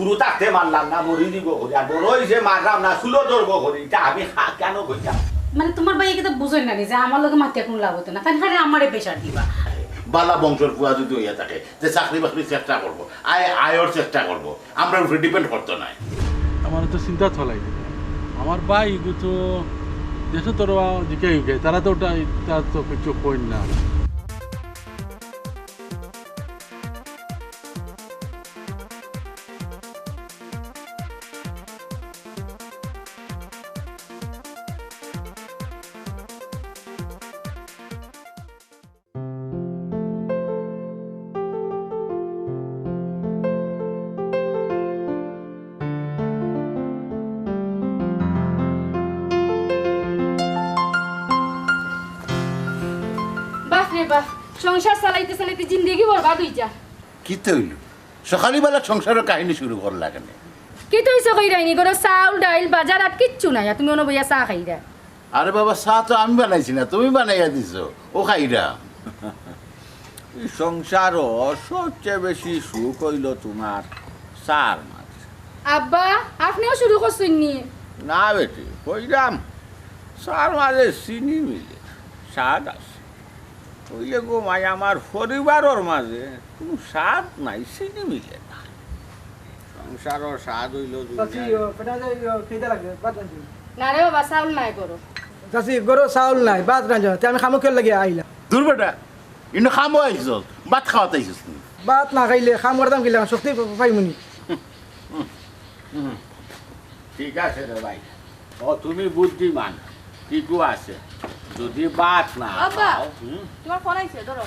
শুরু থাকতে মারলাম না মরি দিব করি আর বড় হয়েছে মারলাম না চুলো ধরবো করি এটা আমি কেন কইতাম মানে তোমার ভাই কিন্তু বুঝোই না যে আমার লগে মাতিয়া কোনো লাভ হতো না তাই খালি আমারে প্রেশার দিবা বালা বংশের পুয়া যদি হইয়া থাকে যে চাকরি বাকরি চেষ্টা করবো আয়ের চেষ্টা করবো আমরা উপরে ডিপেন্ড করতো না আমার তো চিন্তা চলাই আমার ভাই এগুলো তো দেশে তোর দিকে তারা তো ওটা তার তো কিছু কই না সংসার চালাইতে চালাইতে জিন্দগি বরবাদ হই যা কি তৈল সকালবেলা সংসারের কাহিনী শুরু করলা কেন কি তো হইছে কইরাইনি গরো চাউল ডাইল বাজার আর কিচ্ছু নাই তুমি অন বইয়া চা খাইরা আরে বাবা চা তো আমি বানাইছি না তুমি বানাইয়া দিছো ও খাইরা সংসারও সবচেয়ে বেশি সুখ হইল তোমার চার মাছ আব্বা আপনিও শুরু করছেন নি না বেটি কইরাম চার মাঝে চিনি মিলে স্বাদ আছে ওই গো মাই আমার পরিবারের মাঝে কোনো স্বাদ নাই চিনি মিলে না সংসারের স্বাদ হইল না রে বাবা চাউল নাই করো চাচি গরু চাউল নাই বাদ রাঁধ আমি খামুকের লাগে আইলাম দূর বেটা ইনো খামো আইস ভাত খাওয়াতে আইসিস তুমি বাদ না খাইলে খাম করতাম গেলাম শক্তি পাইমুনি ঠিক আছে রে ভাই ও তুমি বুদ্ধিমান ঠিকও আছে যদি ভাত না আব্বা। খাও, তোমার ফোন আইছে ধরো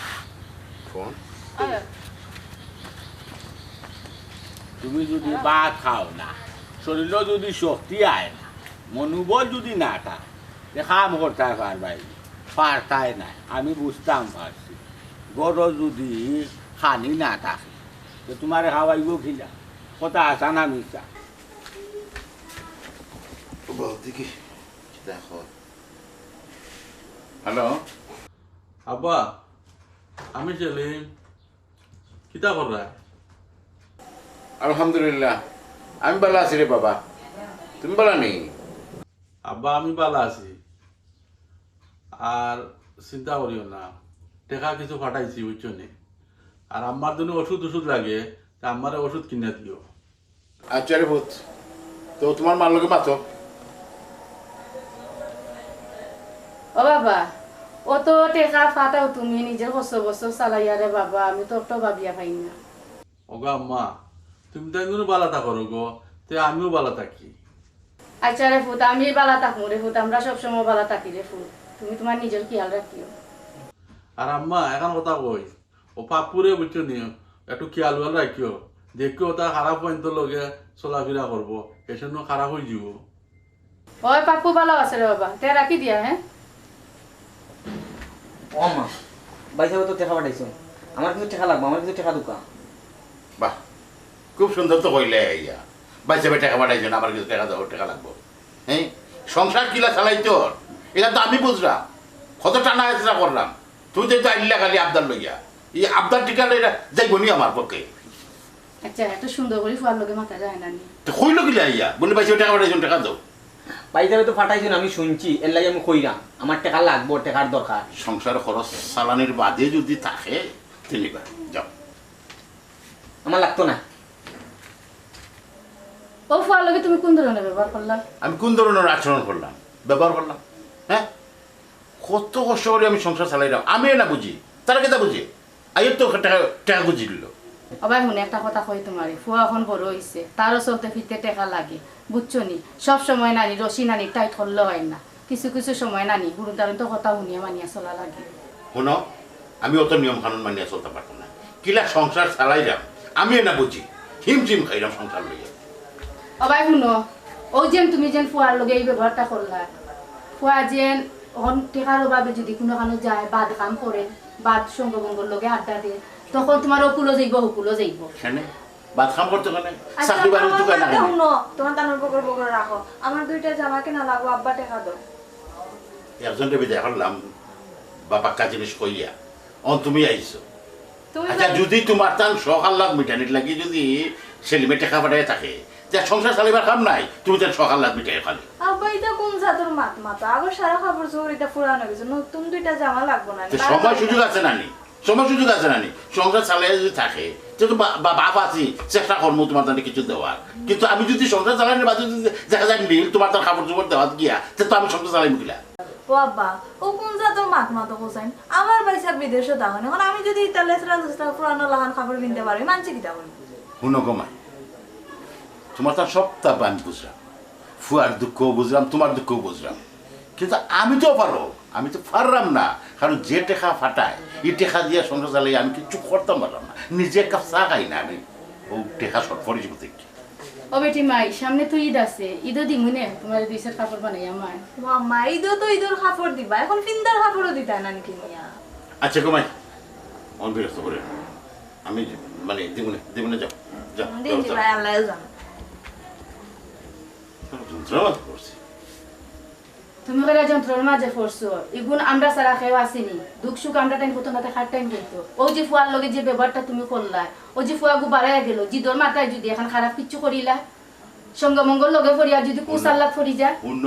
ফোন তুমি যদি ভাত খাও না শরীরও যদি শক্তি আয় না মনোবল যদি না থাকে খাম করতে পারতাই না আমি বুঝতাম পারছি গরু যদি খানি না থাকে তো তোমার খাওয়াইব খিলা কথা আসা না মিশা দেখি দেখো হ্যালো আব্বা আমি সেলিম কিতা কররা আলহামদুলিল্লাহ আমি ভালো আছি রে বাবা তুমি ভালো নেই আব্বা আমি ভালো আছি আর চিন্তা করিও না টেকা কিছু ফাটাইছি বুঝছো নি আর আমার জন্য ওষুধ লাগে তা আমার ওষুধ কিনে দিও আচ্ছা রে ভূত তো তোমার মার লোকে মাতো ও বাবা ও তো টেকা ফাটাও তুমি নিজের কষ্ট বস্তু চালাইয়া রে বাবা আমি তো একটা ভাবিয়া পাই না ওগো আম্মা তুমি তো একদিনও বালা থাকো গো তে আমিও বালা থাকি আচ্ছা রে ফুত আমি বালা থাকবো রে ফুত আমরা সবসময় বালা থাকি রে ফুত তুমি তোমার নিজের খেয়াল রাখিও আর আম্মা এখন কথা কই ও পাপুরে বুঝছো নি একটু খেয়াল বেল রাখিও দেখিও তা খারাপ পয়েন্ট লগে চলাফেরা করবো এসব খারাপ হয়ে যাব ওই পাপ্পু ভালো আছে রে বাবা তে রাখি দিয়া হ্যাঁ ও মা বাইসা তো টেকা পাঠাইছো আমার কিছু টেকা লাগবে আমার কিছু টেকা দোকা বাহ খুব সুন্দর তো কইলে ইয়া বাইসে টাকা পাঠাইছো না আমার কিছু টাকা দাও টাকা লাগবো হ্যাঁ সংসার কিলা চালাই তোর এটা তো আমি বুঝলাম কত টানা হেঁচড়া করলাম তুই তো আইলা খালি আবদার লইয়া এই আবদার টিকা লইয়া যাইব নি আমার পক্ষে আচ্ছা এত সুন্দর করে ফুয়ার লগে মাথা যায় না নি তো কইলো কিলা ইয়া বলে বাইসে টাকা পাঠাইছো টাকা দাও বাইসা তো পাঠাইছো না আমি শুনছি এর লাগে আমি কইরাম আমার টেকা লাগবো টেকার দরকার সংসার খরচ চালানির বাদে যদি থাকে তেনেকুৱা যাও আমার লাগতো না ও ফুয়ার লগে তুমি কোন ধরনের ব্যবহার করলা আমি কোন ধরনের আচরণ করলাম ব্যবহার করলাম হ্যাঁ কত কষ্ট করে আমি সংসার চালাইলাম আমি না বুঝি তারা কেটা বুঝি আইয়ের তো টাকা টাকা বুঝি দিল অবাই শুনে একটা কথা কই তোমারে ফুয়া এখন বড় হইছে তারও চলতে ফিরতে টেকা লাগে বুঝছো নি সব সময় নানি রশি নানি টাইট করলে হয় না কিছু কিছু সময় নানি গুরুদারণ তো কথা শুনিয়া মানিয়া চলা লাগে শোনো আমি অত নিয়ম কানুন মানিয়া চলতে পারতাম না কিলা সংসার চালাইলাম আমি না বুঝি হিমচিম খাইলাম সংসার লইয়া অবাই শুনো ও যেন তুমি যেন ফুয়ার লগে এই ব্যবহারটা করলা ফুয়া যেন অন টেকার অভাবে যদি কোনো কানো যায় বাদ কাম করে বাদ সঙ্গবঙ্গর লগে আড্ডা দিয়ে তখন তোমার অকুলো যাইব হুকুলো যাইব সেনে বাদ কাম করতে কেন চাকরি বাড়ি দোকান না কেন তোমার দানোর বকর বকর রাখো আমার দুইটা জামা কেনা লাগবো আব্বা টেকা দাও একজনকে বিদায় করলাম বাপাক্কা জিনিস কইয়া তুমি আইছো তুমি আচ্ছা যদি তোমার তান সকাল লাগ মিটানির লাগি যদি সেলিমে টাকা পাঠায় থাকে যে সংসার চালিবার কাম নাই, তুমি তো সকাল লাগবে টাকা খালি। আব্বা এটা কোন জাতর মাথা আগর সারা খাবার জোর এটা পুরানো গেছে, নতুন দুইটা জামা লাগবো না। তো সময় সুযোগ আছে নানি, সময় সুযোগ আছে নানি, সংসার চালাই যদি থাকে যেহেতু বাপ আছি চেষ্টা করবো তোমার তাদের কিছু দেওয়ার, কিন্তু আমি যদি সংসার চালানোর বাদে যদি দেখা যায় নীল তোমার তার কাপড় চোপড় দেওয়া গিয়া তো আমি সংসার চালাই মুখিলা। ও আব্বা ও কোন জাতর মাথা কোসাইন আমার পয়সা বিদেশে দাও না, এখন আমি যদি ইতালে পুরানো লাগান কাপড় কিনতে পারি মানছি কি দাও? শুনো কমাই, তোমার তার সবটা আমি বুঝলাম, ফুয়ার দুঃখও বুঝলাম, তোমার দুঃখও বুঝলাম, কিন্তু আমি তো পারো, আমি তো পারলাম না, কারণ যে টেকা ফাটায় এই টেকা দিয়ে সংসার চালাই আমি কিছু করতাম পারলাম না, নিজে এক কাপ চা খাই না আমি, ও টেকা শর্ট পরিচিত থেকে। ও বেটি মাই সামনে তো ঈদ আছে, ঈদও দিমুনে তোমার 2 সেট কাপড় বানাই আমার। মাম্মা ঈদও তো ঈদের কাপড় দিবা, এখন ফিন্দার কাপড়ও দিতা না নাকি নিয়া? আচ্ছা কমাই অন বিরক্ত করে আমি মানে দিবনে যাও যাও দিন দিবা আল্লাহ জানে। যন্ত্রণা করছি। তুমি করে যন্ত্রণার মাঝে পড়ছো, এগুন আমরা সারা খেয়ে আসিনি, দুঃখ সুখ আমরা টাইম করতো না, খাট টাইম করতো। ও যে ফুয়ার লগে যে ব্যবহারটা তুমি করলা, ও যে ফুয়াগু বাড়াইয়া গেল, জিদর মাথায় যদি এখন খারাপ কিছু করিলা, সঙ্গমঙ্গল লগে ফরিয়া যদি কুসাল্লাত ফরি যা। শূন্য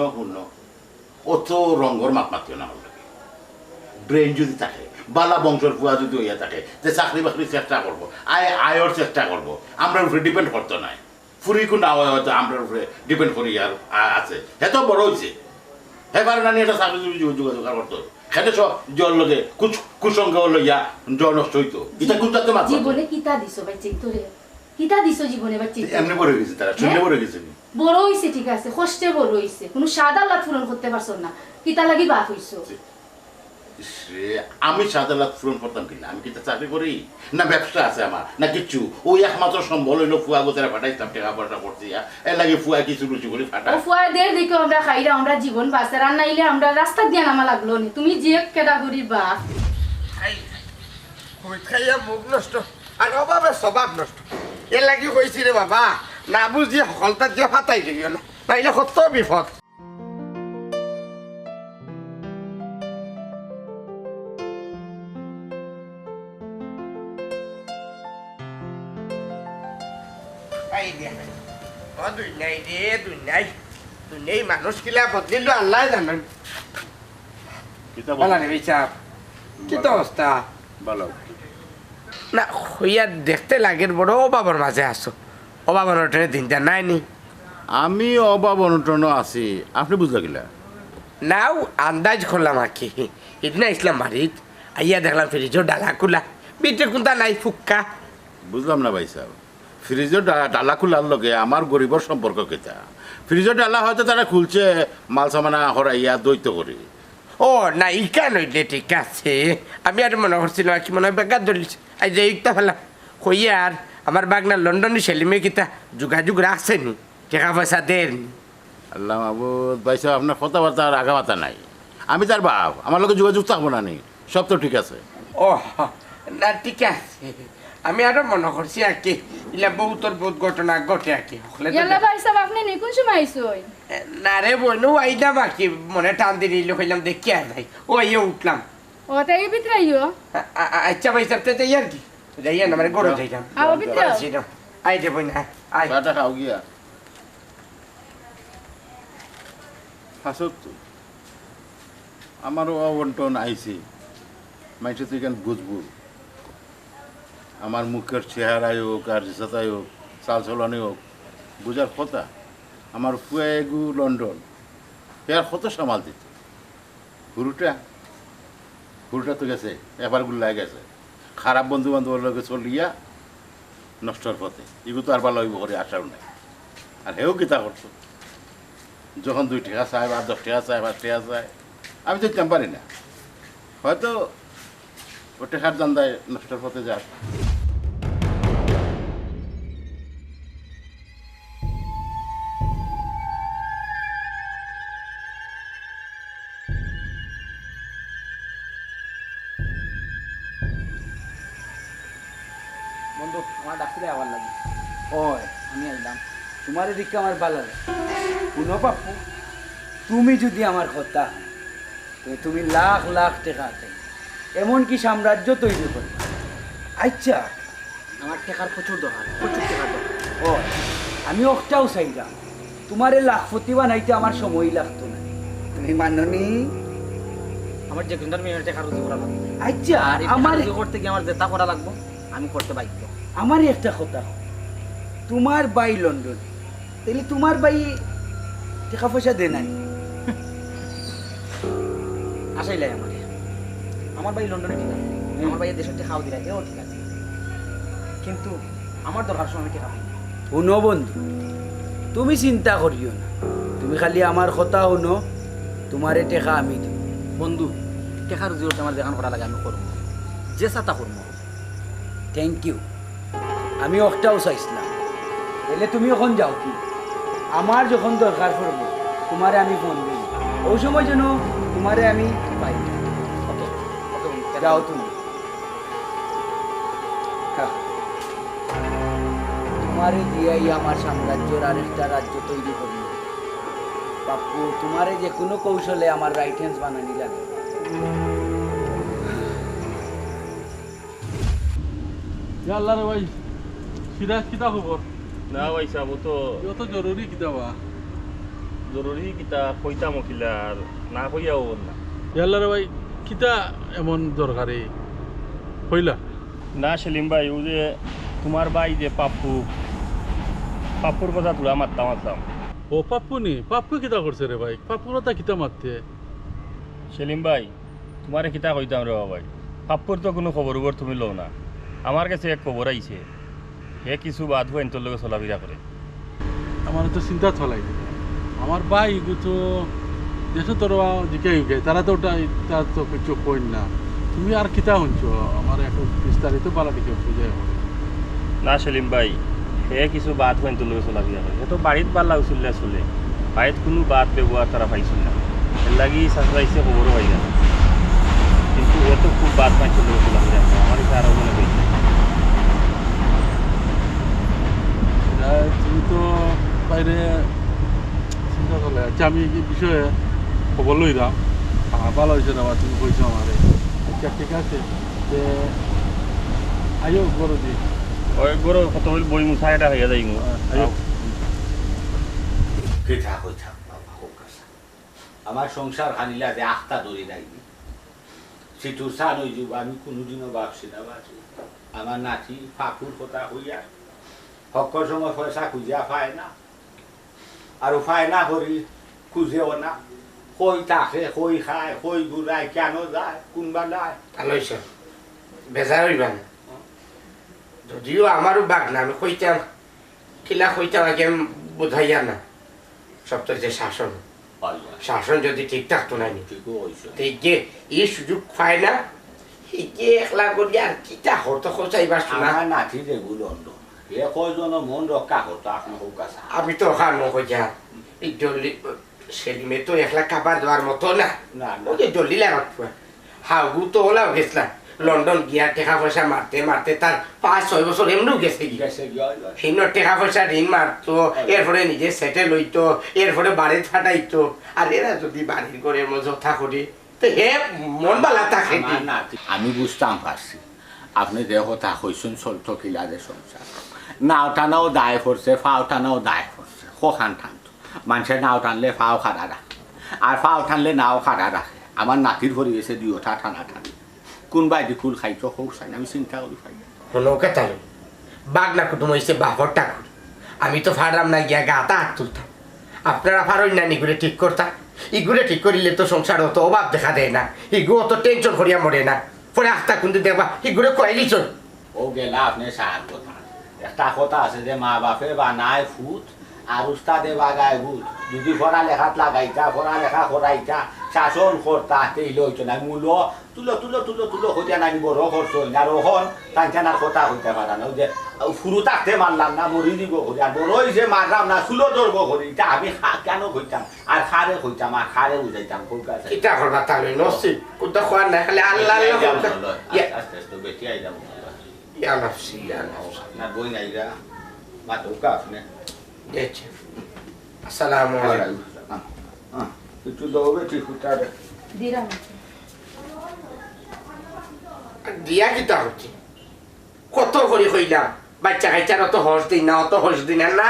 অত রঙর মাপ মাতিও না আমার লাগে, ব্রেন যদি থাকে বালা বংশের ফুয়া যদি হইয়া থাকে যে চাকরি বাকরি চেষ্টা করবো, আয়ের চেষ্টা করবো, আমরা উপরে ডিপেন্ড করতো নাই, ফুরি কোন হয়তো আমরা উপরে ডিপেন্ড করি আর আছে, এত বড় হয়েছে এবার নানি এটা চাকরি যোগাযোগ করতো, খেতে সব জল লগে কুসঙ্গ লইয়া জল নষ্ট হইতো, এটা কুটাতে মাত্র জীবনে কিতা দিছো বাচ্চা তোরে, কিতা দিছো জীবনে বাচ্চা? এমনি বড় হয়ে গেছে, তারা শূন্য বড় গেছে। বড় হইছে ঠিক আছে, কষ্টে বড় হইছে, কোনো সাদা লাভ পূরণ করতে পারছো না, কিতা লাগি বাপ হইছো? আমি 7 লাখ পূরণ করতাম কিনা, আমি কিন্তু চাকরি করি না, ব্যবসা আছে আমার না কিচ্ছু, ওই একমাত্র সম্বল হইলো ফুয়া গোতেরা ফাটাইতাম, টাকা পয়সা করছি, এর লাগে ফুয়া কিছু রুচি করে ফাটা। ও ফুয়াদের দেখো আমরা খাইরা আমরা জীবন বাঁচে, রান্না ইলে আমরা রাস্তা দিয়ে নামা লাগলো নি, তুমি যে ক্যাটাগরি বাপ। খাইয়া মুখ নষ্ট আর অভাবে স্বভাব নষ্ট, এর লাগি কইছি রে বাবা, না বুঝিয়ে সকলটা দিয়ে ফাটাই দিও না, নাইলে কত বিপদ। দুনিয়ায় মানুষ কিলা বদলিল আল্লাহ জানেন। বলা রে বিচার কি তো অবস্থা? ভালো না হইয়া দেখতে লাগে বড় অভাবের মাঝে আসো, অভাব অনটনের দিন যা নাই নি। আমি অভাব অনটন আছি, আপনি বুঝলা গেলা? নাও আন্দাজ করলাম আর কি, ইদনা ইসলাম বাড়িত আইয়া দেখলাম ফ্রিজও ডালা কুলা, বিটে কোনটা নাই ফুক্কা। বুঝলাম না ভাই সাহেব, ফ্রিজের ডালা খোলার লগে আমার গরিবর সম্পর্ক কেতা? ফ্রিজের ডালা হয়তো তারা খুলছে মাল সামানা হরাইয়া দ্বৈত করি। ও না ইকা নইলে ঠিক আছে, আমি আর মনে করছিলাম আর কি মনে হয় বেকার ধরলিছে, আই যে ইকটা ফেলাম কইয়া। আর আমার বাগনা লন্ডনে সেলিমে কিতা যোগাযোগ রাখছেনি, টাকা পয়সা দেননি? আল্লাহ মাহবুদ ভাই সাহেব, আপনার কথাবার্তা আর আগাবাতা নাই, আমি তার বাপ, আমার লোক যোগাযোগ থাকবো না নি, সব তো ঠিক আছে। ও না ঠিক আছে, আমি আরো মনে করছি আর কি ইলা বহুতর বহুত ঘটনা ঘটে আর কি। ইয়াল্লা ভাই সাহেব আপনি নি কোন সময় আইছই? না রে বইনু আইলাম আর কি, মনে টান দিয়ে নিল হইলাম দেখি আর ভাই ও আইয়া উঠলাম। ও তাই ভিতরে আইও। আচ্ছা ভাই সাহেব তাই আর কি যাইয়া না মানে গরম যাইলাম। আও ভিতরে আই রে বইনা আই চাটা খাও গিয়া হাসত আমারও অবন্টন আইছি, মাইসে তুই কেন বুঝবো আমার মুখের চেহারাই হোক আর সাথাই হোক চাল চলনি হোক বুঝার কথা। আমার ফুয়াগু লন্ডন এর কত সামাল দিত, হুরুটা তো গেছে এবার গুল্লায় গেছে, খারাপ বন্ধু বান্ধবের লোকে চলিয়া নষ্টর পথে, এগুলো তো আর ভালো হইব করে আশাও নাই। আর হেও কিতা করতো, যখন 2 টাকা চায় বা 10 টাকা চায় 5 টাকা চায়, আমি তো দিতাম পারি না, হয়তো ও টেকার দান্দায় নষ্টর পথে যাক। বন্ধু আমার ডাক্তারে আবার লাগে। ওই আমি আইলাম তোমার এদিকে আমার ভালো লাগে। শুনো পাপ্পু, তুমি যদি আমার কথা তুমি লাখ লাখ টাকা এমনকি সাম্রাজ্য তৈরি করবে। আচ্ছা আমার টাকার প্রচুর দরকার, প্রচুর টাকার দরকার। ও ও আমি ওটাও চাইলাম তোমারে লাখপতি বানাইতে আমার সময় লাগতো না তুমি মাননি আমার যে কিন্তু আমি টাকা রুজি করা লাগবে আচ্ছা আর আমার রুজি করতে গিয়ে আমার যেটা করা লাগবে আমি করতে বাধ্য আমার একটা কথা তোমার বাই লন্ডন তাহলে তোমার বাই টাকা পয়সা দে নাই আসাইলাই আমার ভাই লন্ডনে ঠিক আছে আমার ভাই দেশের টাকাও দিলাই এও ঠিক আছে কিন্তু আমার দরকার সময় আমি টাকা পাই না। শুনো বন্ধু তুমি চিন্তা করিও না তুমি খালি আমার কথা শুনো তোমারে টেকা আমি দিব বন্ধু টাকা রুজি করতে আমার দেখান করা লাগে আমি করবো যে চাতা করবো থ্যাংক ইউ আমি ওটাও চাইছিলাম তাহলে তুমি এখন যাও কি আমার যখন দরকার পড়বো তোমারে আমি ফোন দিই ওই সময় যেন তোমারে আমি পাই ওকে ওকে বন্ধু যাও তুমি হ্যাঁ। তোমারে দিয়াই আমার সাম্রাজ্যের আরেকটা রাজ্য তৈরি করবো বাপু তোমারে যে কোনো কৌশলে আমার রাইট হ্যান্ড বানানি লাগে আল্লাহ রে ভাই সিরাজ কিতা খবর না ভাই সাহেব ও তো যত জরুরি কিতা বা জরুরি কিতা কইতাম কিলা আর না কইয়াও না আল্লাহ রে ভাই কিতা এমন দরকারি কইলা না সেলিম ভাই ও যে তোমার ভাই যে পাপ্পুর কথা তোলা মারতাম ও পাপ্পু নি পাপ্পু কিতা করছে রে ভাই পাপ্পুর তা কিতা মারতে সেলিম ভাই তোমারে কিতা কইতাম রে ভাই পাপ্পুর তো কোনো খবর উবর তুমি লও না আমার কাছে এক খবর আইছে হে কিছু বাদ হয়ে তোর লগে চলাফেরা করে আমার তো চিন্তা চলাই আমার ভাই এগু তো দেশে তোর জিকে উকে তারা তো ওটা তার তো কিছু কইন না তুমি আর কিতা শুনছ আমার এখন বিস্তারিত বালা দিকে বুঝে না সেলিম ভাই হে কিছু বাদ হয়ে তোর লগে চলাফেরা করে হে তো বাড়িত বাল্লা উচুল্লা চলে বাড়িত কোনো বাদ ব্যবহার তারা পাইছিল না এর লাগি চাচাইছে খবরও পাই না কিন্তু হে তো খুব বাদ পাই তোর লগে চলাফেরা করে আমার কাছে আরও মনে হয়েছে তুমি তো বাইরে চিন্তা করলে আচ্ছা আমি এই বিষয়ে খবর লইলাম ভালো হয়েছে না তুমি কইছো আমারে আচ্ছা ঠিক আছে যে আয়ো গরু দি ওই গরু কত হইল বই মুছা এটা হইয়া যাই আয়ো কেঠা কইতা বাবা হোক কাসা আমার সংসার হানিলা যে আখতা ধরি রাখবি সিটুর সান হয়ে যাব আমি কোনোদিনও ভাবছি না বাকি আমার নাতি ফাঁকুর কথা হইয়া হকর সময় পয়সা খুঁজিয়া পায় না আর পায় না করি খুঁজেও না কই থাকে কই খায় কই ঘুরায় কেন যায় কোনবা যায় ভালো হয়েছে বেজার হইবা না যদিও আমারও বাঘ না আমি কইতাম কিলা কইতাম আগে আমি বোঝাইয়া না সব তো যে শাসন শাসন যদি ঠিক থাকতো না ঠিক যে এই সুযোগ পায় না যে একলা করি আর কিতা হতো খোঁচাইবার শোনা আমার নাতি যেগুলো এ কয়জন মন রক্ষা করতো আপনার হোক কাসা আমি তো ওখানে কইয়া এই জলদি সেলিমে তো একলা খাবার দেওয়ার মতো না ওই যে জলদি লাগাত হাউগু তো ওলাও গেছিলাম লন্ডন গিয়া টাকা পয়সা মারতে মারতে তার 5-6 বছর এমনিও গেছে হিন্ন টাকা পয়সা ঋণ মারতো এরপরে নিজে সেটেল হইতো এরপরে বাড়ি ফাটাইতো আর এরা যদি বাড়ির করে যথা করি তো হে মন বালা থাকে আমি বুঝতাম পারছি আপনি যে কথা কইসুন চলতো কিলা যে সংসার নাও টানাও দায় করছে ফাও টানাও দায় করছে কখান টানতো মানুষের নাও টানলে ফাও খাড়া রাখে আর ফাও টানলে নাও খাড়া রাখে আমার নাতির ভরি গেছে দুইটা টানা টানি কোনবাই দিকুল খাইতো হোক চাই আমি চিন্তা করি খাই নৌকা তালো বাঘ না কুটুম হয়েছে বাপর টাকুর আমি তো ফাড়লাম না গিয়া গাতা হাত তুলতাম আপনারা ফারই না নিগুলো ঠিক করতাম ইগুলো ঠিক করিলে তো সংসার অত অভাব দেখা দেয় না ইগু অত টেনশন করিয়া মরে না পরে আস্তা কিন্তু দেখবা ইগুলো কয়লি চল ও গেলা আপনি সাহায্য কথা একটা কথা আছে যে মা বাপে বানায় ফুট আর উস্তাদে বাগায় ভূত যদি পড়ালেখাত লাগাইতা পড়ালেখা করাইতা শাসন করতা তেইলে হইতো না মূল তুলো তুলো তুলো তুলো হইয়া নামি বড় করছো আর ওখন টানটানার কথা হইতে পারা না যে ফুরু থাকতে মারলাম না মরি দিব করি আর বড় হয়েছে মারলাম না চুলো ধরবো করি এটা আমি কেন হইতাম আর খারে হইতাম আর খারে বুঝাইতাম কলকাতা কিতা করবা তাহলে নসি কোথা খোয়ার না খালি আল্লাহ আস্তে আস্তে বেশি আইলাম ইয়া নফসি ইয়া নফসি না বই নাইরা মাতুকা আপনি দেখছে আসসালামু আলাইকুম একটু দৌড়ে ঠিক উঠাবে দিলাম দিয়া কিতা হচ্ছে কত করে কইলাম বাচ্চা কাচ্চার অত হস দিন না, অত হস দিন না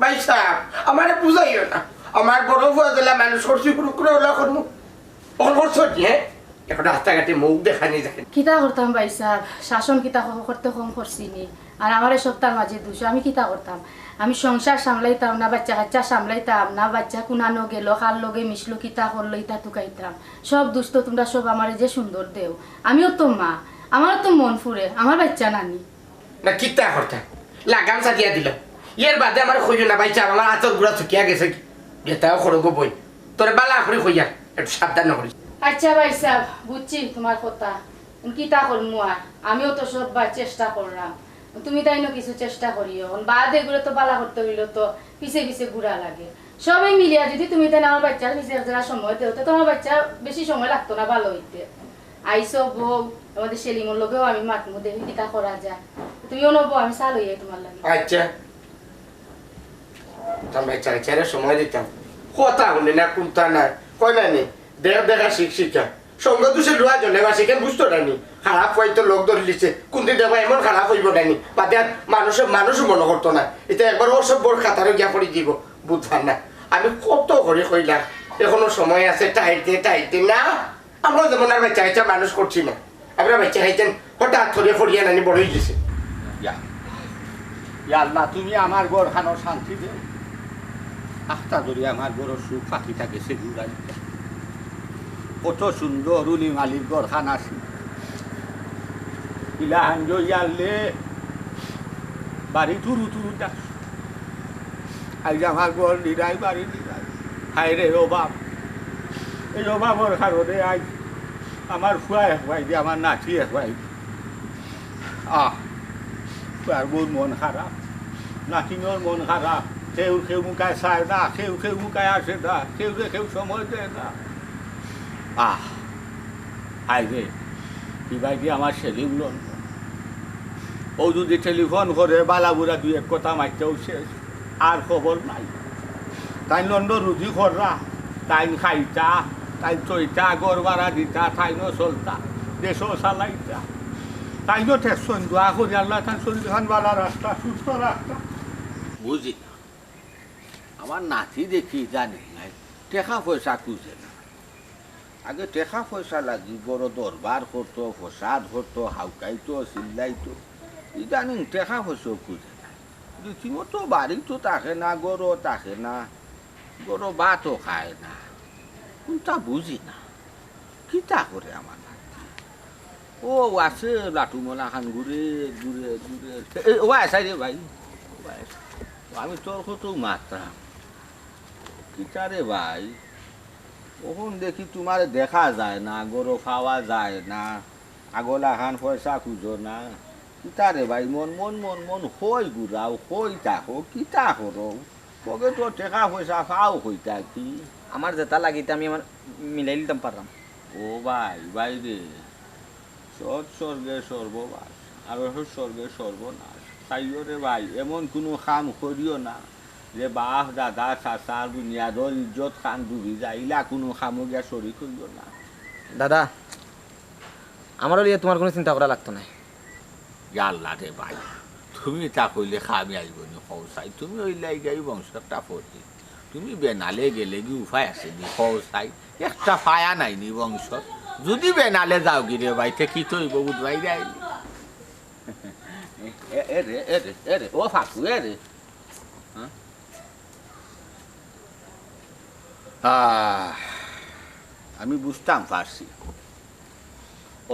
ভাই সাহেব, আমার বুঝাইও না। আমার বড় ফুয়া দিলা মানুষ করছি করে ওলা করবো করছো হ্যাঁ, এখন রাস্তাঘাটে মুখ দেখানি যায়। কিতা করতাম ভাই সাহেব, শাসন কিতা করতে কম করছি নি। আর আমার এই সপ্তাহের মাঝে দুশো আমি কিতা করতাম? আমি সংসার সামলাইতাম না, বাচ্চা কাচ্চা সামলাইতাম না, বাচ্চা কুনানো গেল কার লগে মিশলো কিতা করলো ইতা টুকাইতাম। সব দুষ্ট তোমরা সব আমার যে সুন্দর দেও। আমিও তো মা, আমারও তো মন ফুরে, আমার বাচ্চা নানি না কিতা করতাম, লাগাম সাজিয়া দিল। এর বাদে আমার খুঁজো না ভাই সাহেব, আমার আতর গুড়া চুকিয়া গেছে কি গেতাও করো গো বই, তোর বালা করে খুঁজা একটু সাবধান করিস। আচ্ছা ভাই সাহেব, বুঝছি তোমার কথা। কিতা করমু আর, আমিও তো সববার চেষ্টা করলাম, তুমি তাই না কিছু চেষ্টা করিও। বাদ এগুলো তো বালা করতে হইলো তো পিছে পিছে ঘুরা লাগে। সবাই মিলিয়া যদি তুমি তাই আমার বাচ্চার পিছে যারা সময় দেও তো তোমার বাচ্চা বেশি সময় লাগতো না ভালো হইতে। আইসো বউ, আমাদের সেলিমর লগেও আমি মাতমু দেখি কিতা করা যায়। তুমিও নবো, আমি চাল হইয়া তোমার লাগে। আচ্ছা তোর বাচ্চা কাচ্চারে সময় দিতাম, কথা শুনে না কোনটা না কয় না নি দেখ দেখা শিক্ষা সঙ্গ দুষে লোয়া জনে বা সেখানে বুঝতো নানি খারাপ হয়তো লোক ধরে লিছে কোনদিন দেবা এমন খারাপ হইব নানি বাদে আর মানুষও মনে করতো না। এটা একবার ওসব বড় খাতারও গিয়া পড়ি দিব বুঝবার না। আমি কত করে কইলাম এখনো সময় আছে টাইতে না। আমরা যেমন আর বাচ্চা কাচ্চা মানুষ করছি না, আমরা বাচ্চা খাইতেন হঠাৎ ধরে ফরিয়া নানি বড় হয়ে গেছে। আল্লাহ তুমি আমার ঘর খানো শান্তি দেও, আস্তা ধরে আমার বড় সুখ পাখি থাকে সে ঘুরাই। কত সুন্দর উলি মালির ঘর খান আছে, ইলাহান জয়ালে বাড়ি তুরু ডাক। আজ আমার ঘর নিরাই বাড়ি নিরাই, হায় রে অভাব। এই অভাবর কারণে আজ আমার ফুয়া একবাই দিয়ে আমার নাচি একবাই ফুয়ার বোন মন খারাপ, নাতিনোর মন খারাপ। কেউ মুখায় চায় না, কেউ মুখায় আসে না, কেউ সময় দেয় না। হাই রে কিবাই দিয়ে আমার সেলিম লোন ও যদি টেলিফোন করে বালাবুড়া দুই এক কথা মারতেও শেষ, আর খবর নাই। তাই লন্ডন রুজি কররা, তাই খাইতা, তাই চইতা, গড় ভাড়া দিতা, তাইনও চলতা, দেশও চালাইতা, তাইনও টেকশন দোয়া করি আল্লাহ তাই শরীর খান বালা রাস্তা সুস্থ রাস্তা। বুঝি না আমার নাতি দেখি জানি নাই টেকা পয়সা খুঁজে না। আগে টেকা পয়সা লাগি বড় দরবার করতো, প্রসাদ করতো, হাউকাইতো, চিল্লাইতো। ইদানিং টেকা পয়সাও খুঁজে না, রীতিমতো বাড়ি তো থাকে না, গরু থাকে না, গরু ভাতও খায় না। কোনটা বুঝি না কিতা করে আমার নাতি। ও আছে লাটুমলা খান ঘুরে ঘুরে ঘুরে ও আসাই রে ভাই, আমি তোর কত মাত্রাম কিতা রে ভাই। কখন দেখি তোমার দেখা যায় না, গরু খাওয়া যায় না, আগলা খান পয়সা খুঁজো না। কিতা রে ভাই মন মন মন মন হই ঘুরাও, হই থাকো, কিতা করো কবে তো টেকা পয়সা খাও হইতা কি। আমার যেটা লাগিতে আমি আমার মিলাই দিতাম পারলাম। ও ভাই ভাই রে, সৎ স্বর্গে সর্ববাস আর স্বর্গে সর্বনাশ। তাইও রে ভাই এমন কোনো কাম করিও না যে বাপ দাদা চাচা বুনিয়াদর ইজ্জত খান ডুবি যায়, ইলা কোনো কামো গিয়া চুরি করিও না। দাদা আমারও লিয়ে তোমার কোনো চিন্তা করা লাগতো না। আল্লাহ রে ভাই তুমি তা কইলে খামি আইব নি খৌসাই, তুমি ওই লাইগাই বংশটা পড়ি, তুমি বেনালে গেলে কি উপায় আছে নি খৌসাই, একটা ফায়া নাই নি বংশ। যদি বেনালে যাও কি রে ভাই কি তৈব বুধবাই আইলি এরে ও ফাঁকু এরে। আমি বুঝতাম পারছি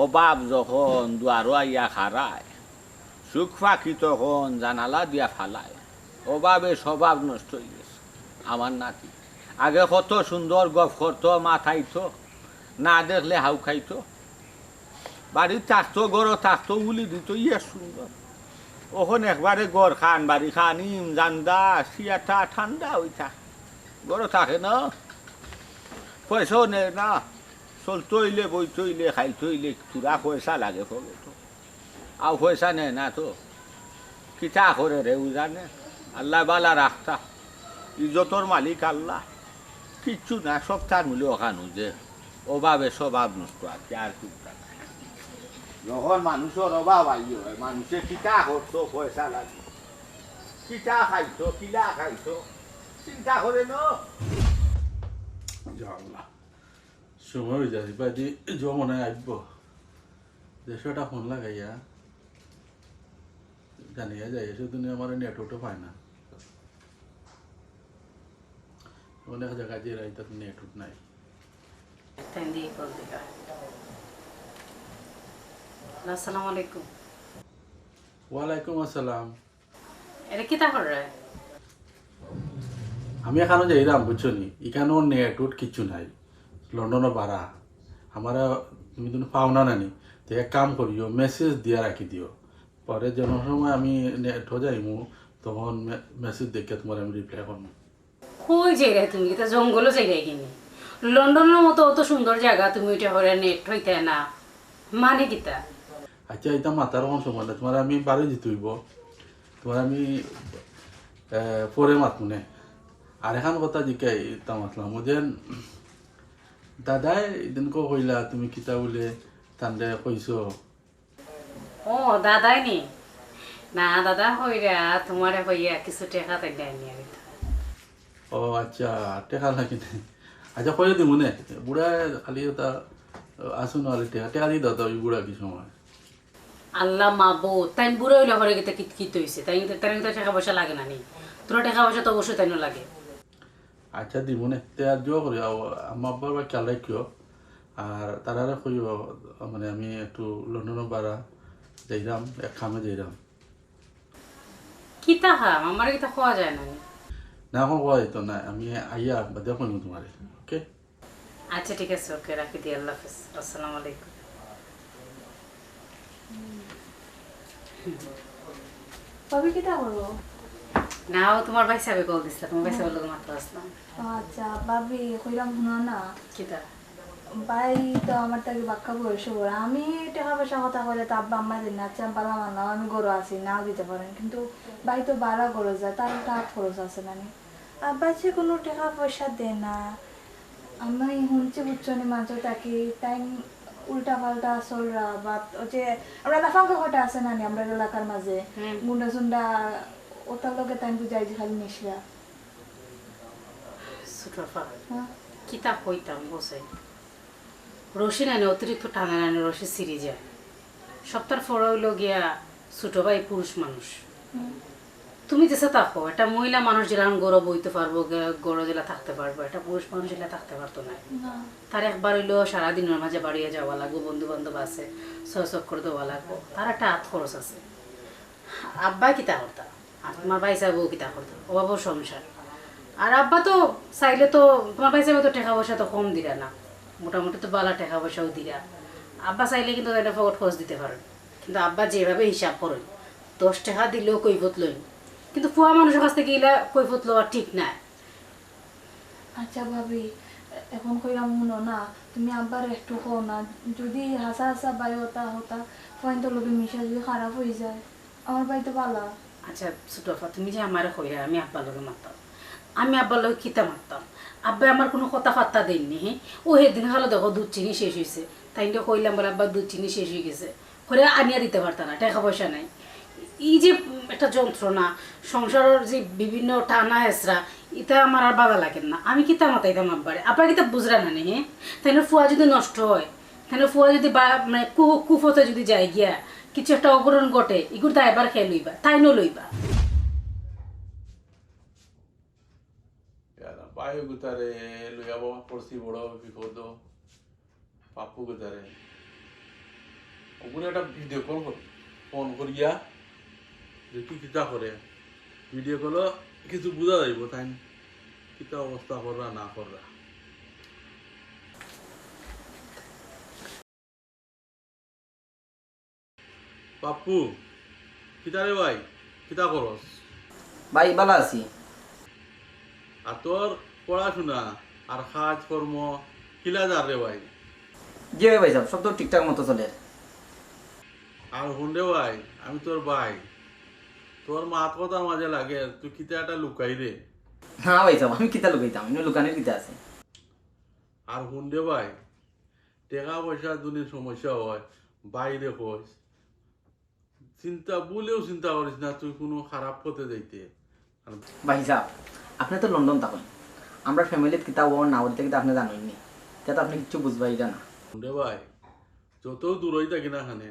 অভাব যখন দুয়ারো আইয়া খারায়, সুখ ফাঁকি তখন জানালা দিয়া ফালায়। অভাবে স্বভাব নষ্ট হয়ে গেছে আমার নাতি। আগে কত সুন্দর গপ করতো, মাথাইতো, না দেখলে হাউ খাইতো, বাড়ি থাকতো, গড় থাকতো, উলি দিত, ইয়ে সুন্দর। ওখন একবারে গড় খান বাড়ি খান ইম জান্দা সিয়াটা ঠান্ডা হই থাক, গড় থাকে না, পয়সাও নেই না, চলতইলে বইতইলে খাইতইলে তুরা পয়সা লাগে ফলে তো, আর পয়সা নেই না তো কিতা করে রে জানে। আল্লাহ বালা রাখতা, ইজ্জতর মালিক আল্লাহ, কিচ্ছু না, সব তার মূল্য ওখানো যে অভাবে স্বভাব নষ্ট আছে আর কি। যখন মানুষের অভাব আই হয় মানুষে কিতা করতো পয়সা লাগে কিতা খাইতো কিলা খাইতো চিন্তা করে ন জানলা সময় হয়ে যাচ্ছে বাদি মনে আসব 150 টাকা ফোন লাগাইয়া জানিয়া যায় সেদিন আমার নেটওয়ার্কটা পায় না অনেক জায়গায় যে রাইতে নেটওয়ার্ক নাই আসসালামু আলাইকুম। ওয়ালাইকুম আসসালাম। এটা কিতা করে? আমি এখানে যাইলাম বুঝছো নি এখানেও নেটওয়ার্ক কিচ্ছু নাই লন্ডনে বাড়া আমার তুমি তুমি পাও না নানি তো এক কাম করিও মেসেজ দিয়া রাখি দিও পরে যেন সময় আমি নেট হয়ে যাইমু তখন মেসেজ দেখে তোমার আমি রিপ্লাই করবো। কই জায়গায় তুমি এটা জঙ্গলও জায়গায় কিনি লন্ডনের মতো অত সুন্দর জায়গা তুমি এটা করে নেট হইতে না মানে কিতা? আচ্ছা এটা মাথার কোন সময় না তোমার আমি বাড়ি দিতে হইব তোমার আমি পরে মাতমু নে আর এখন কথা জিকাই তা মাতলাম ওদের দাদাই এদিনকে কইলা তুমি কিতা বলে তান্ডে কইছো। ও দাদাই নি না দাদা হইরা তোমারে হইয়া কিছু টাকা তাই নিয়ে দিত। ও আচ্ছা টেকা লাগি আচ্ছা কয়ে দিব নে বুড়া খালি ওটা আসুন নাহলে টেকা টেকা দিয়ে দাও ওই বুড়া কি সময় আল্লাহ মাবো তাই বুড়ো হইলে ঘরে গেতে কিত হইছে তাই তার কিন্তু টাকা পয়সা লাগে না নি তোর টাকা পয়সা তো অবশ্যই তাই লাগে। আচ্ছা দিব নে তে আর জো করি আমার আব্বার বা খেয়াল রাখিও আর তারা কইব মানে আমি একটু লন্ডনের বাড়া যাইলাম এক খামে যাইলাম। কিতা খাম আমার কিতা খাওয়া যায় না। না এখন কোয়া যেত না আমি আইয়া বাদে কইব তোমারে ওকে। আচ্ছা ঠিক আছে ওকে রাখি দিই আল্লাহ হাফেজ আসসালামু আলাইকুম। ভাবি কিতা করবো? না ও তোমার ভাই সাহেব কল দিছিল তোমার ভাই সাহেবের লোক মাত্র আসলাম। আচ্ছা ভাবি কইলাম শুনো না কিতা? ভাই তো আমার তাকে বাক্কা বয়স বড় আমি টাকা পয়সা কথা বলে তো আব্বা আম্মা দিন আচ্ছা পালা মানলাম আমি গরু আছি নাও দিতে পারেন কিন্তু ভাই তো বাড়া গরু যায় তার টাকা খরচ আছে না আব্বা যে কোনো টাকা পয়সা দেয় না আমি শুনছি বুঝছনি মাঝে তাকে তাই উল্টা পাল্টা চলরা বা যে আমরা লাফাঙ্কা ঘটা আছে না আমরা এলাকার মাঝে গুন্ডা সুন্ডা ওটার লগে তাই বুঝাই যে খালি নিসরা সুটফা কিতা কইতাম বসে রশি নানি অতিরিক্ত টানা নানি রশি সিঁড়ি যায় সপ্তাহ পরে হইল গিয়া ছোট ভাই পুরুষ মানুষ তুমি যেসে থাকো একটা মহিলা মানুষ যেরকম গৌরব বইতে পারবো গৌরব জেলা থাকতে পারবো একটা পুরুষ মানুষ জেলা থাকতে পারতো না তার একবার হইলো সারাদিনের মাঝে বাড়িয়ে যাওয়া লাগবো বন্ধু বান্ধব আছে সহযোগ করে দেওয়া লাগবো তার একটা হাত খরচ আছে। আব্বা কিতা করতা আর তোমার ভাই সাহেবও কিতা করতো অভাবও সংসার আর আব্বা তো চাইলে তো তোমার ভাই সাহেব তো টাকা পয়সা তো কম দিলা না মোটামুটি তো বালা টাকা পয়সাও দিলা আব্বা চাইলে কিন্তু এটা ফকট খরচ দিতে পারেন কিন্তু আব্বা যেভাবে হিসাব করেন 10 টাকা দিলেও কৈফত লইন কিন্তু পুয়া মানুষের কাছ থেকে গেলে কৈফত লওয়া ঠিক না। আচ্ছা ভাবি এখন কইরাম শুনো না তুমি আব্বার একটু কো না যদি হাসা হাসা বাই হতা হতা ফোন তো লোকে মিশা যদি খারাপ হয়ে যায় আমার বাড়ি তো ভালো। আচ্ছা ছোটফা তুমি যে আমার কইরা আমি আব্বার লগে মারতাম আমি আব্বার লগে কিতা মারতাম আব্বা আমার কোনো কথা ফাত্তা দেননি হ্যাঁ ও সেদিন খালো দেখো দুধ চিনি শেষ হয়েছে তাই কইলাম বলে আব্বার দুধ চিনি শেষ হয়ে গেছে করে আনিয়া দিতে পারতাম না টাকা পয়সা নাই। এই যে একটা যন্ত্রণা সংসারের যে বিভিন্ন টানা হেসরা এটা আমার আর বাধা লাগে না আমি কিতা মাতাইতাম আব্বারে আব্বা কিতা বুঝরা না নে হ্যাঁ তাই ফুয়া যদি নষ্ট হয় তাহলে ফুয়া যদি মানে কুফতে যদি যায় গিয়া কিছু একটা অঘটন ঘটে এগুলো তাই এবার খেয়ে লইবা তাই ন লইবা। পায়ে গুতারে লইয়াবো পড়ছি বড় বিপদ পাপু গুতারে ওগুলো একটা ভিডিও কল ফোন করিয়া দেখি কিতা করে ভিডিও কল কিছু বুঝা যাইব তাই কিতা অবস্থা কররা না কররা। পাপ্পু কিতা রে ভাই কিতা করস? ভাই ভালো আছি। আর তোর পড়াশোনা আর কাজ কর্ম কিলা যার রে ভাই? জি ভাই সাহেব সব তো ঠিকঠাক মতো চলে। আর হুন রে ভাই আমি তোর ভাই তোর মাত কথা মাঝে লাগে তুই কিতা একটা লুকাই রে। হ্যাঁ ভাই সাহেব আমি কিতা লুকাইতাম আমি লুকানের কিতা আছে। আর হুন রে ভাই টাকা পয়সা দুনির সমস্যা হয় বাইরে হইস চিন্তা বলেও চিন্তা করিস না তুই কোনো খারাপ পথে যাইতে ভাই সাহেব আপনি তো লন্ডন থাকেন আমরা ফ্যামিলিতে কিতা ওর না ওর থেকে তো আপনি জানেননি তা তো আপনি কিছু বুঝবাই না রে ভাই যত দূরই থাকি না খানে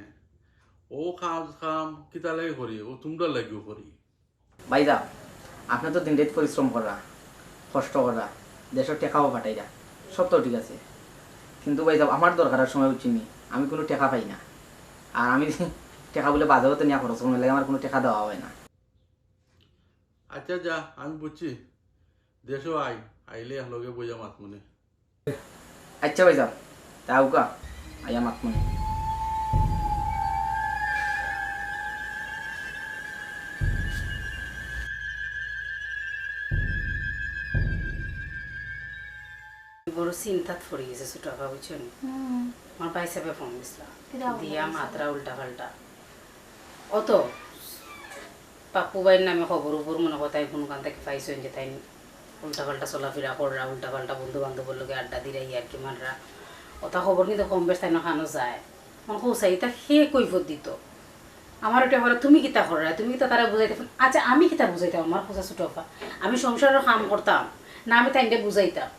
ও কাজ কাম কিতা লাগে করি ও তোমরা লাগিও করি ভাই সাহেব আপনি তো দিন রাত পরিশ্রম করা কষ্ট করা দেশের টেকাও ফাটাইরা সব তো ঠিক আছে কিন্তু ভাই সাহেব আমার দরকারের সময় উঠিনি আমি কোনো টেকা পাই না আর আমি টেকা বলে বাজারও তো নিয়ে খরচ করতে লাগে আমার কোনো টেকা দেওয়া হয় না আচ্ছা যা আমি বুঝছি দেশও আইলে লগে বইয়া মাত মনে আচ্ছা ভাই সাহেব তাও কা আয়া মাত মনে বড় চিন্তাত পড়ে গেছে ছোট আপা বুঝছো নি আমার ভাই সাহেবে ফোন দিছিল দিয়া মাত্রা উল্টা পাল্টা অত পাপ্পু ভাইয়ের নামে খবর উপর মনে কথায় কোন কান থেকে পাইছেন যে তাই উল্টা পাল্টা চলাফেরা কররা উল্টা পাল্টা বন্ধু বান্ধবের লোকে আড্ডা দিরা আর কি মানরা ওটা খবর কিন্তু কম বেশ তাই খানো যায় মন কৌসাই তা সে কৈফত দিত আমার ওটা বলে তুমি কিতা করা তুমি কিতা তারা বুঝাইতে আচ্ছা আমি কিতা বুঝাইতাম আমার খোঁজা ছোট আপা আমি সংসারের কাম করতাম না আমি তাইকে বুঝাইতাম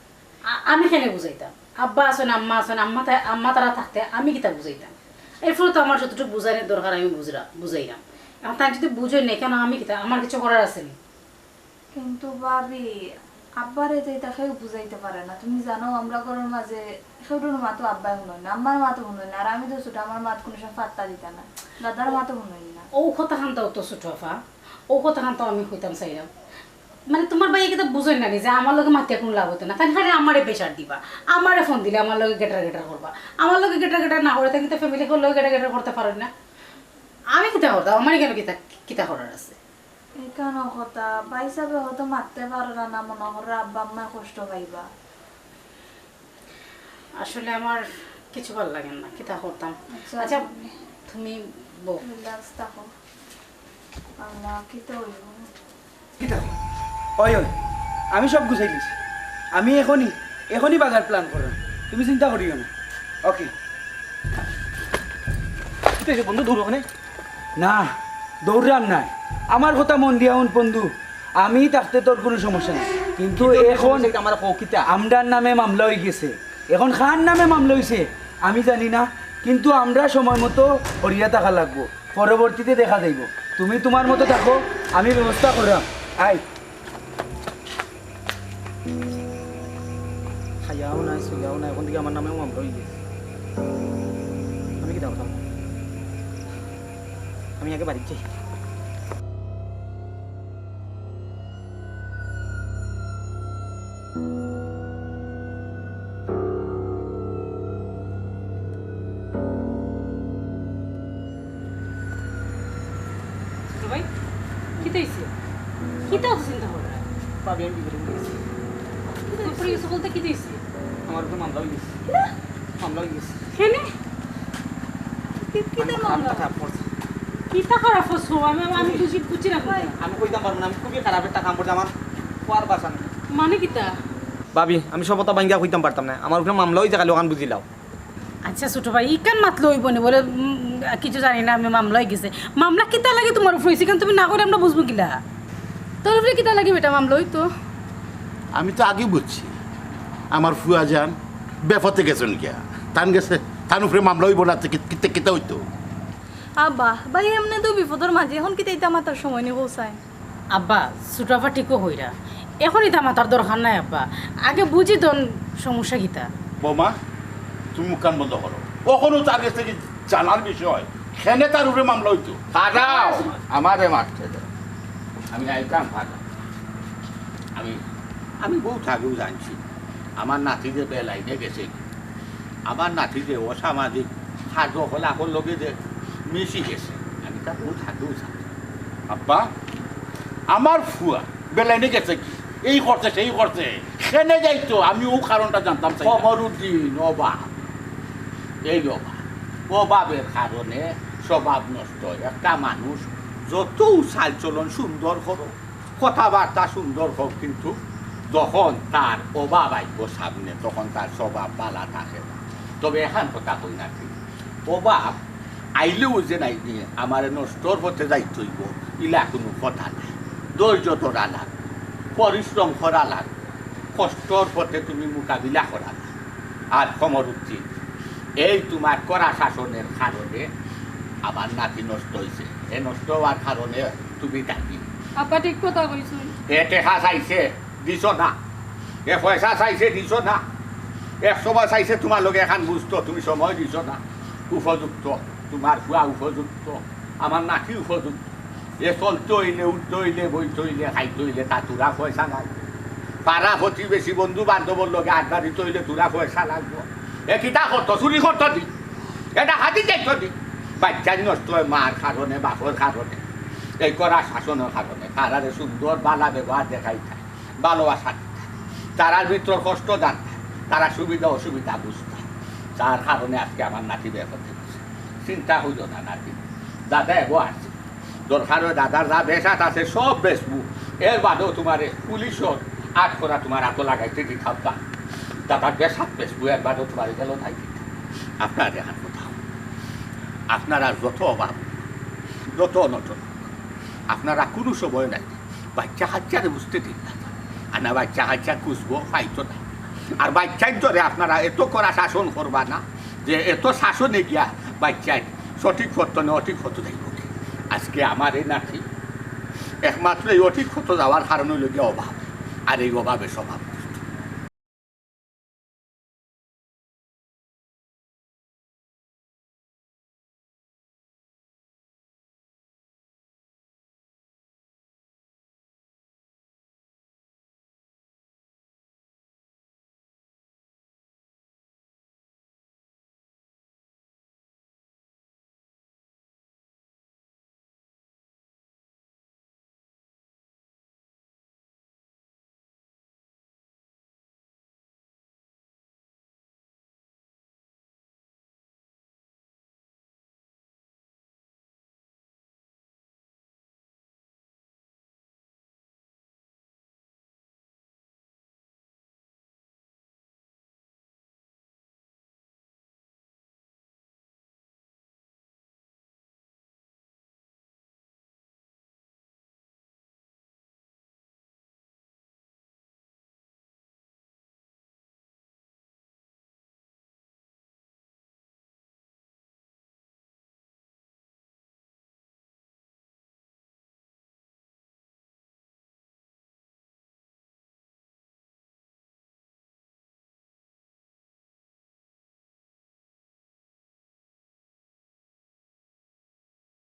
আমি কেন বুঝাইতাম আব্বা আসেন আম্মা আসেন আম্মা তারা থাকতে আমি কিতা বুঝাইতাম এরপরে তো আমার যতটুকু বুঝানোর দরকার আমি বুঝাইলাম এখন তাই যদি বুঝোই নাই কেন আমি কিতা আমার কিছু করার আছে নি কিন্তু ভাবি আব্বারে তো এটা কেউ বুঝাইতে পারে না তুমি জানো আমরা ঘরের মাঝে ছোটর মা তো আব্বাই শুনোই না আমার মা তো শুনোই না আর আমি তো ছোট আমার মা কোনো সময় পাত্তা দিতে না দাদার মা তো শুনোই না ও কথা খানটাও তো ছোট আপা ও কথা খানটাও আমি কইতাম চাইলাম মানে তোমার ভাই কিন্তু বুঝোই না যে আমার লগে মাতিয়া কোনো লাভ হতো না তাই খালি আমারে প্রেশার দিবা আমারে ফোন দিলে আমার লগে গেটার গেটার করবা আমার লগে গেটার গেটার না করে তাই কিন্তু ফ্যামিলি লগে গেটার গেটার করতে পারেন না আমি কিতা করতাম আমার কেন কিতা করার আছে এখানে কথা ভাই সাহেব হয়তো মারতে পারলা না মনে করে আব্বা আম্মা কষ্ট পাইবা আসলে আমার কিছু ভালো লাগে না কিতা করতাম আচ্ছা তুমি বউ রিল্যাক্স থাকো আল্লাহ কিতা হইব ওই ওই আমি সব গুছাই দিছি আমি এখনই বাজার প্ল্যান করো তুমি চিন্তা করিও না ওকে বন্ধু দূর ওখানে না দৌড়ান নাই আমার কথা মন দিয়া হন বন্ধু আমি থাকতে তোর কোনো সমস্যা নেই কিন্তু এখন আমার কিতা আমরার নামে মামলা হয়ে গেছে এখন খান নামে মামলা হয়েছে আমি জানি না কিন্তু আমরা সময় মতো হরিয়া থাকা লাগবো পরবর্তীতে দেখা যাইব তুমি তোমার মতো থাকো আমি ব্যবস্থা করাম আই খাইয়াও নাই শুয়াও নাই এখন থেকে আমার নামেও মামলা হয়ে গেছে আমি কিতা করতাম আমি আগে বাড়ি যাই ভাই কিতা হইছে কিতা চিন্তা করা পাবি আমি বিপদে পড়েছি উপরে কিছু বলতে কি দিয়েছে আমার উপরে মামলা হয়ে গেছে মামলা হয়ে গেছে কেন কিতা মামলা খারাপ করছে কিতা খারাপ হচ্ছে আমি বুঝি না আমি কইতাম পারবো না আমি খুবই খারাপ একটা কাম করছি আমার কোয়ার বাসা নেই মানে কিতা ভাবি আমি সবতা বাঙ্গিয়া কইতাম পারতাম না আমার উপরে মামলা হয়েছে খালি ওখান বুঝিলাও আচ্ছা ছোট ভাই ইকান মাতলো হইব নি বলে কিছু জানি না আমি মামলা হয়ে গেছে মামলা কিতা লাগে তোমার উপরে হয়েছে কেন তুমি না করে আমরা বুঝবো কিলা তোর উপরে কিতা লাগে বেটা মামলা হইতো আমি তো আগে বুঝছি আমার ফুয়া যান বেফতে গেছেন গিয়া টান গেছে তার উপরে মামলা হইব না কিতে কিতে হইতো আব্বা ভাই এমনি তো বিপদের মাঝে এখন কিতা ইতা মাতার সময় নেই পৌঁছায় আব্বা ছোট আপা ঠিকও হইরা এখনই তা মাতার দরকার নাই আব্বা আগে বুঝি তোর সমস্যা কিতা বৌমা তুমি মুখ কান বন্ধ করো কখনো তার কাছ থেকে জানার বিষয় সেনে তার উপরে মামলা হইতো ফাটাও আমারে মারতে দাও আমি আইতাম ফাটা আমি বউ থাকেও জানছি আমার নাতি যে বেলাইনে গেছে আমার নাতি যে অসামাজিক কার্যকলাপের লোকে যে মিশি গেছে আমি তার বউ থাকেও জানি আব্বা আমার ফুয়া বেলাইনে গেছে কি এই করছে সেই করছে সেনে যাইতো আমি ও কারণটা জানতাম খবরুদ্দিন অবাব এই অভাবের কারণে স্বভাব নষ্ট একটা মানুষ যত চালচলন সুন্দর করো কথাবার্তা সুন্দর হোক কিন্তু যখন তার অভাব আইব সামনে তখন তার স্বভাব বালা থাকে না তবে এখান কথা কই নাকি অভাব আইলেও যে নাই নিয়ে আমার নষ্টর পথে যাইতে হইব ইলা কোনো কথা নাই। ধৈর্য ধরা লাগ, পরিশ্রম করা লাগ, কষ্টর পথে তুমি মোকাবিলা করা লাগ। আর সমর উচিত এই তোমার করা শাসনের কারণে আমার নাতি নষ্ট হয়েছে। এ নষ্ট হওয়ার কারণে তুমি থাকি আপা ঠিক কথা কইছেন। এ টেকা চাইছে দিছ না, এ পয়সা চাইছে দিছ না, এক সময় চাইছে তোমার লগে এখন বুঝতো তুমি সময় দিছ না। উপযুক্ত তোমার খোৱা উপযুক্ত, আমার নাতি উপযুক্ত। এ চলতে হইলে উঠতে হইলে বইতে হইলে খাইতে হইলে তা তোরা পয়সা নাই। পাড়া প্রতিবেশী বন্ধু বান্ধবর লগে আড্ডা দিতে হইলে তোরা পয়সা লাগবো। এ কিতা করত চুরি করত দি, এটা হাতি যাইত দি। বাচ্চা নষ্ট হয় মার কারণে, বাপর কারণে, এই করা শাসনের কারণে। তারারে সুন্দর বালা ব্যবহার দেখাই থাকে, ভালোবাসা দিতে, তারার ভিতর কষ্ট জানতে, তারা সুবিধা অসুবিধা বুঝতে। যার কারণে আজকে আমার নাতি বের করতে পারছে। চিন্তা হইল না নাতি, দাদা এগো আসছে, দরকার হয় দাদার যা বেসাত আছে সব বেসবু। এর বাদেও তোমার পুলিশর আট করা তোমার এত লাগাইতে দিতাম না। দাদার বেসাত বেসবু, এর বাদেও তোমার গেল নাই দিতে। আপনার দেখার কথা, আপনারা যত অভাব, যত অনটন, আপনারা কোনো সময় নাই বাচ্চা কাচ্চারে বুঝতে দিন না। আর না বাচ্চা কাচ্চা খুঁজবো পাইতো না। আর বাচ্চার ধরে আপনারা এত করা শাসন করবা না যে এত শাসনে গিয়া বাচ্চায় সঠিক পথ না অঠিক পথ যাইব। আজকে আমার এই নাতি একমাত্র এই অঠিক পথ যাওয়ার কারণে হইল গিয়া অভাব, আর এই অভাবে স্বভাব।